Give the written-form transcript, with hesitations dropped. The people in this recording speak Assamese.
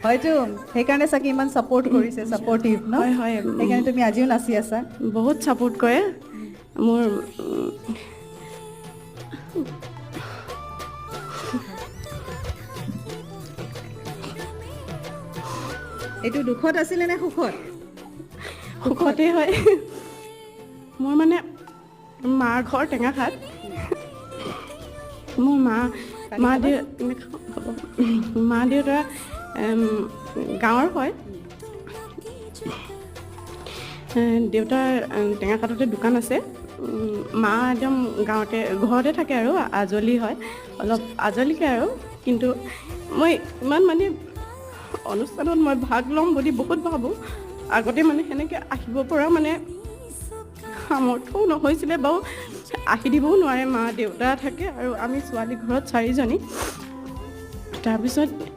হয়তো সেইকাৰণে চাগে ইমান ছাপোৰ্ট কৰিছে, ছাপোৰ্টিভ ন? হয় হয় সেইকাৰণে তুমি আজিও নাচি আছা। বহুত ছাপোৰ্ট কৰে মোৰ। এইটো দুখত আছিলে নে সুখত? সুখতেই হয়। মোৰ মানে মাৰ ঘৰ টেঙাখাত। মোৰ মা দেউতা গাঁৱৰ হয়। দেউতাৰ টেঙাখাততে দোকান আছে। মা একদম ঘৰতে থাকে আৰু আজলি হয়, অলপ আজলিকে আৰু। কিন্তু মই ইমান মানে অনুষ্ঠানত মই ভাগ ল'ম বুলি বহুত ভাবোঁ। আগতে মানে সেনেকৈ আহিব পৰা মানে সামৰ্থ্যও নহৈছিলে বাৰু। আহি দিবও নোৱাৰে, মা দেউতা থাকে আৰু আমি ছোৱালী ঘৰত 4জনী। তাৰপিছত